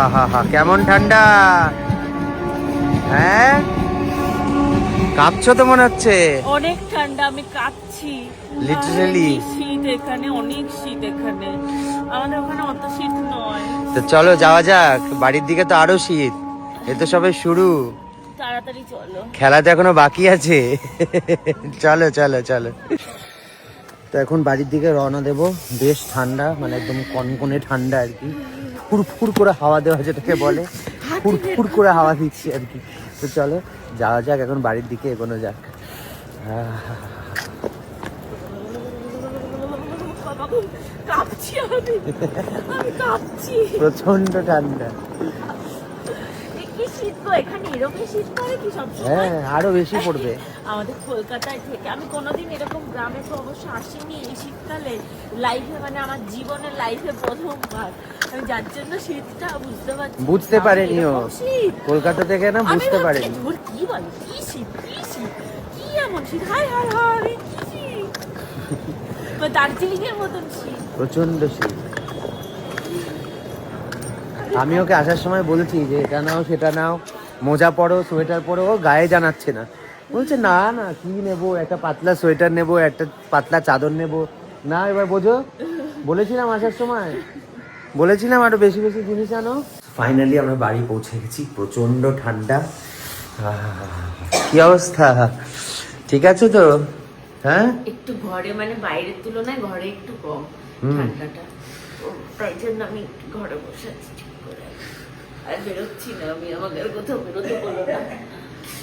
আহা, কেমন ঠান্ডা! হ্যাঁ, কাঁপছো তো মনে হচ্ছে। অনেক ঠান্ডা, আমি কাঁপছি লিটারেলি। শীত এখানে, অনেক শীত এখানে। আমাদের ওখানে অত শীত নয়। তো চলো যাওয়া যাক, বাড়ির দিকে তো আরো শীত। এ তো সবে শুরু, তাড়াতাড়ি চলো। খেলা তো এখনো বাকি আছে। চলো চলো চলো। তো এখন বাড়ির দিকে রওনা দেবো। বেশ ঠান্ডা, মানে একদম কনকনে ঠান্ডা আর কি। ফুরফুর করে হাওয়া দেওয়া যেটাকে বলে, ফুরফুর করে হাওয়া দিচ্ছি আর কি। তো চলো যাওয়া যাক, এখন বাড়ির দিকে এগোনো যাক। কাঁপছি আমি কাঁপছি। প্রচন্ড ঠান্ডা। কি শীত গো, এখানে এরকম শীত পড়ে কি সবসময়? হ্যাঁ, আরো বেশি পড়বে। আমাদের কলকাতায় থেকে আমি কোনোদিন এরকম গ্রামে তো অবশ্য আসিনি এই শীতকালে লাইফে, মানে আমার জীবনের লাইফে প্রথমবার। আমি যার জন্য শীতটা বুঝতে পারছি, বুঝতে পারেনিও শীত কলকাতা থেকে, না বুঝতে পারেনি। কি বলে, কি শীত, কি শীত, কি এমন শীত, হায় হায় হায়, কি শীত! দার্জিলিং এর মতন শীত, প্রচন্ড শীত। আমি ওকে আসার সময় বলেছি যে এটা নাও সেটা নাও, মোজা পরো, সোয়েটার পরো। ও গায়ে জানাচ্ছে না, বলছে না না কি নেবো, একটা পাতলা সোয়েটার নেবো, একটা পাতলা চাদর নেবো। না এবার বোঝো, বলেছিলাম আসার সময়, বলেছিলাম আরো বেশি বেশি জিনিস আনো। ফাইনালি আমরা বাড়ি পৌঁছে গেছি, প্রচন্ড ঠান্ডা। কি অবস্থা, ঠিক আছে তো? হ্যাঁ, একটু ঘরে, মানে বাইরের তুলনায় ঘরে একটু কম ঠান্ডাটা, তাই জন্য আমি ঘরে বসে আছি ঠিক করে, আর বেরোচ্ছি না। আমি আমাকে আর কোথাও বেরোতে বলো না।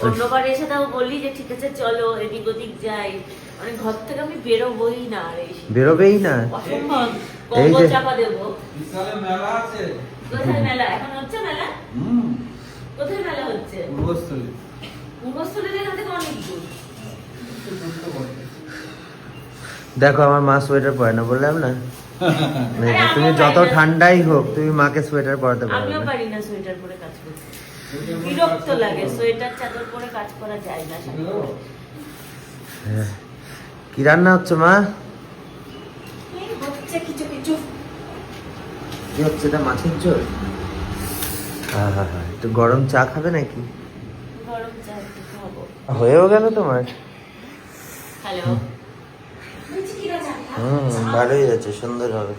অন্যবার এসে তাও বললি যে ঠিক আছে চলো এদিক ওদিক যাই, মানে ঘর থেকে আমি বেরোবই না। আর এই বেরোবেই না, অসম্ভব। এই কম্বল যে চাপা দেবো। বিশালে মেলা আছে। কোথায় মেলা এখন হচ্ছে? মেলা কোথায় মেলা হচ্ছে? পূর্বস্থলী। পূর্বস্থলীতে এখান থেকে অনেক দূর। দেখো আমার মা সোয়েটার পরে না, বললাম না। তুমি যত ঠান্ডাই হোক, তুমি মাকে সোয়েটার পরাতে পারবে আমিও না। পারি না সোয়েটার পরে কাজ করতে, বিরক্ত লাগে। সোয়েটার চাদর পরে কাজ করা যায় না। হ্যাঁ। কি রান্না হচ্ছে মা? হচ্ছে কিছু কিছু। কি হচ্ছে এটা? মাছের ঝোল। একটু গরম চা খাবে নাকি? গরম চা একটু খাবো। হয়েও গেল তোমার? হ্যালো, ভালোই আছে, সুন্দর হবে।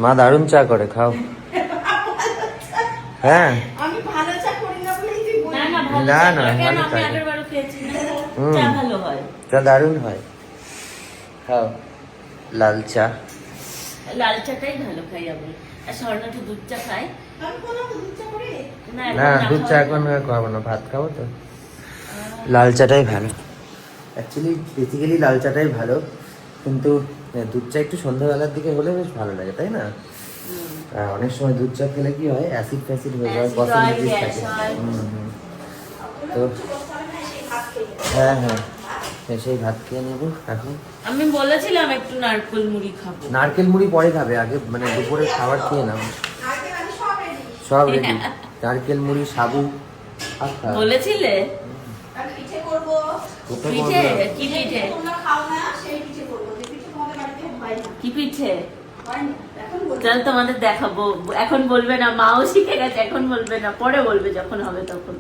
মা দারুণ চা করে, খাও। হ্যাঁ, আমি ভালো চা করি না বলেই তুই বলিস। না না ভালো না, চা না, করে। কেন, ভালো আমি চা। আগের বারও খেয়েছি না, চা ভালো হয়। চা দারুণ হয়, খাও লাল চা। লাল চাটাই ভালো খাই আমি। আর স্বর্ণ একটু দুধ চা খাই। আমি কোনো দুধ চা করি? না না, দুধ চা এখন খাবো না, ভাত খাবো তো। লাল চাটাই ভালো অ্যাকচুয়ালি, বেসিক্যালি লাল চাটাই ভালো, কিন্তু দুধ চা একটু সন্ধ্যাবেলার দিকে হলে বেশ ভালো লাগে, তাই না? অনেক সময় দুধ চা খেলে কি হয়, অ্যাসিড ফ্যাসিড হয়ে যায়, পসিবিলিটিস থাকে। তো হ্যাঁ হ্যাঁ, সেই ভাত খেয়ে নেবো এখন। আমি বলেছিলাম একটু নারকেল মুড়ি খাবো। নারকেল মুড়ি পরে খাবে, আগে মানে দুপুরে খাবার খেয়ে নাও। আগে আমি সব রেডি। সব রেডি, নারকেল মুড়ি, সাবু আর খাও। বলেছিলে আমি পিঠে করবো। পিঠে? কি পিঠে? তোমরা খাও না সেই পিঠে করবো, যে পিঠে তোমাদের বাড়িতে হয় না। কি পিঠে? হয় না, এখন বলবো। চল তোমাদের দেখাবো। এখন বলবে না, মাও শিখে গেছে, এখন বলবে না, পরে বলবে যখন হবে তখন।